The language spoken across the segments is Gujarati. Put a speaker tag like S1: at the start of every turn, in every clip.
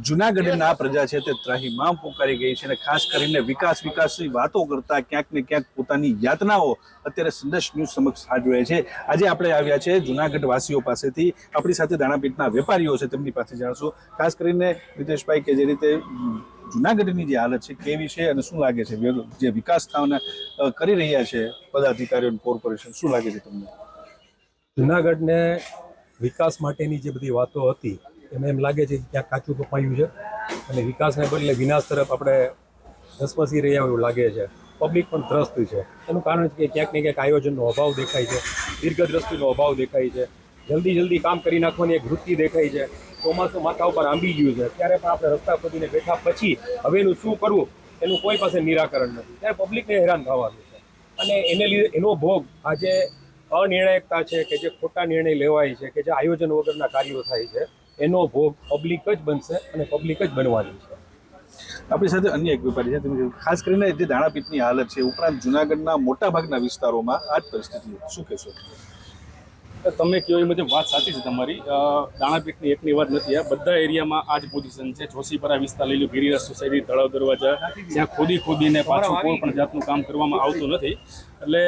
S1: જુનાગઢના પ્રજા છે તે ત્રાહિમામ પોકારી ગઈ છે અને ખાસ કરીને વિકાસની વાતો કરતા ક્યાંક ને ક્યાંક પોતાની યાતનાઓ અત્યારે સંદેશ ન્યૂઝ સમક્ષ સાજવે છે। આજે આપણે આવ્યા છે જુનાગઢ વાસીઓ પાસેથી, આપણી સાથે દાણાપીઠના વેપારીઓ છે તેમની પાસે જાણશું। ખાસ કરીને રીતેશભાઈ કે જે રીતે જુનાગઢની જે હાલત છે કેવી છે અને શું લાગે છે જે વિકાસ થવાના કરી રહ્યા છે પદાધિકારીઓ કોર્પોરેશન, શું લાગે છે તમને?
S2: જુનાગઢને વિકાસ માટેની જે બધી વાતો હતી એમાં એમ લાગે છે કે ક્યાંક કાચું કપાયું છે અને વિકાસને બદલે વિનાશ તરફ આપણે ધસમસી રહ્યા એવું લાગે છે। પબ્લિક પણ ત્રસ્ત છે। એનું કારણ છે કે ક્યાંક ને ક્યાંક આયોજનનો અભાવ દેખાય છે, દીર્ઘદ્રષ્ટિનો અભાવ દેખાય છે, જલ્દી કામ કરી નાખવાની એક વૃત્તિ દેખાય છે। ચોમાસું માથા ઉપર આંબી ગયું છે ત્યારે પણ આપણે રસ્તા ખોદીને બેઠા પછી હવે એનું શું કરવું એનું કોઈ પાસે નિરાકરણ નથી, ત્યારે પબ્લિકને હેરાન થવાનું છે અને એને લીધે એનો ભોગ આજે અનિર્ણાયકતા છે કે જે ખોટા નિર્ણય લેવાય છે કે જે આયોજન વગરના કાર્યો થાય છે એનો ભોગ પબ્લિક જ બનશે અને પબ્લિક જ બનવાની છે।
S1: આપણી સાથે અન્ય એક વેપારી છે, તમે ખાસ કરીને જે દાણાપીઠની હાલત છે ઉપરાંત જુનાગઢના મોટા ભાગના વિસ્તારોમાં આ જ પરિસ્થિતિ, શું કહેશો?
S3: તમે કહો એ મુજબ વાત સાચી છે તમારી। દાણાપીઠની એકની વાત નથી, આ બધા એરિયામાં આ જ પોઝિશન છે। જોશીપરા વિસ્તાર લઈ લો, ગિરિરાજ સોસાયટી, તળાવ દરવાજા, જ્યાં ખોદીને પાછું કોઈ પણ જાતનું કામ કરવામાં આવતું નથી। એટલે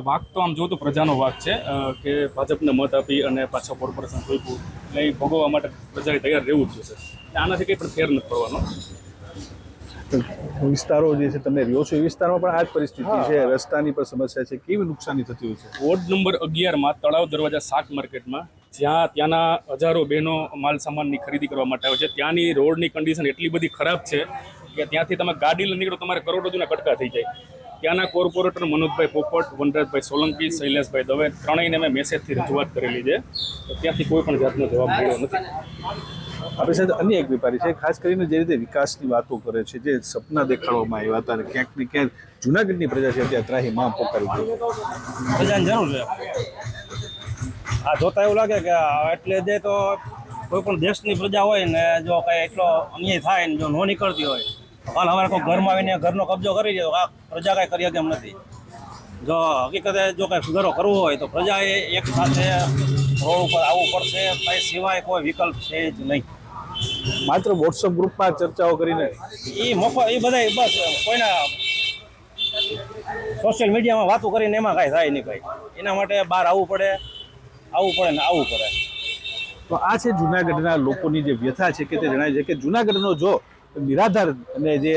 S3: વાક તો આમ જો તો પ્રજાનો વાક છે કે ભાજપને મત આપી અને પાછા કોર્પોરેશન સોંપ્યું એટલે એ ભોગવવા માટે પ્રજાએ તૈયાર રહેવું જ જોશે। આનાથી કંઈ પણ ફેર નથી પડવાનો।
S1: વિસ્તારો જે છે તમે રહ્યો છો એ વિસ્તારમાં પણ આ જ પરિસ્થિતિ છે, રસ્તાની પણ સમસ્યા છે, કેવી નુકસાની થતી હોય છે?
S3: વોર્ડ નંબર 11માં તળાવ દરવાજા શાક માર્કેટમાં ત્યાંના હજારો બહેનો માલ સામાનની ખરીદી કરવા માટે આવે છે, ત્યાંની રોડની કન્ડિશન એટલી બધી ખરાબ છે કે ત્યાંથી તમે ગાડી લઈને નીકળો તમારે કરોડોના કટકા થઈ જાય। ત્યાંના કોર્પોરેટર મનોજભાઈ પોપટ, વનરાજભાઈ સોલંકી, શૈલેષભાઈ દવે ત્રણેયને મેં મેસેજથી રજૂઆત કરેલી છે, ત્યાંથી કોઈ પણ જાતનો જવાબ મળ્યો નથી।
S1: આપણી સાથે અન્ય એક વેપારી છે, ખાસ કરીને જે રીતે વિકાસની વાતો કરે છે, જે સપના દેખાડવામાં આવ્યા હતા અને ક્યાંક ને ક્યાંક જુનાગઢની પ્રજા છે ત્યાં ત્રાહિમામ પોકારી ગઈ છે।
S4: પ્રજાની જરૂર છે। આ જોતા એવું લાગે કે એટલે જે તો કોઈ પણ દેશની પ્રજા હોય ને જો કંઈ એટલો અન્યાય થાય ને જો ન નીકળતી હોય કાલ હવે કોઈ ઘરમાં આવીને ઘરનો કબજો કરી દે તો આ પ્રજા કાંઈ કરી કેમ નથી। જો હકીકતે જો કાંઈ સુધારો કરવો હોય તો પ્રજાએ એક સાથે રોડ ઉપર આવવું પડશે, કંઈ સિવાય કોઈ વિકલ્પ છે જ નહીં।
S1: માત્ર વોટ્સઅપ ગ્રુપમાં ચર્ચાઓ કરીને
S4: એ મફત એ બધા બસ કોઈના સોશિયલ મીડિયામાં વાતો કરીને એમાં કાંઈ થાય નહીં ભાઈ, એના માટે બહાર આવવું પડે ને આવવું પડે।
S1: તો આ છે જુનાગઢના લોકોની જે વ્યથા છે કે તે જણાય છે કે જુનાગઢનો જો નિરાધાર અને જે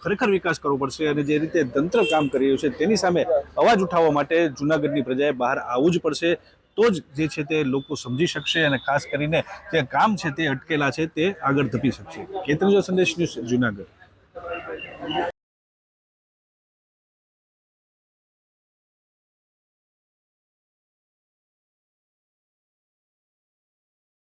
S1: ખરેખર વિકાસ કરવો પડશે અને જે રીતે તંત્ર કામ કરી રહ્યું છે તેની સામે અવાજ ઉઠાવવા માટે જુનાગઢની પ્રજાએ બહાર આવવું જ પડશે, તો જ જે છે તે લોકો સમજી શકશે અને ખાસ કરીને જે કામ છે તે અટકેલા છે તે આગળ ધપી શકશે। કેતનજો સંદેશ ન્યૂઝ, જુનાગઢ।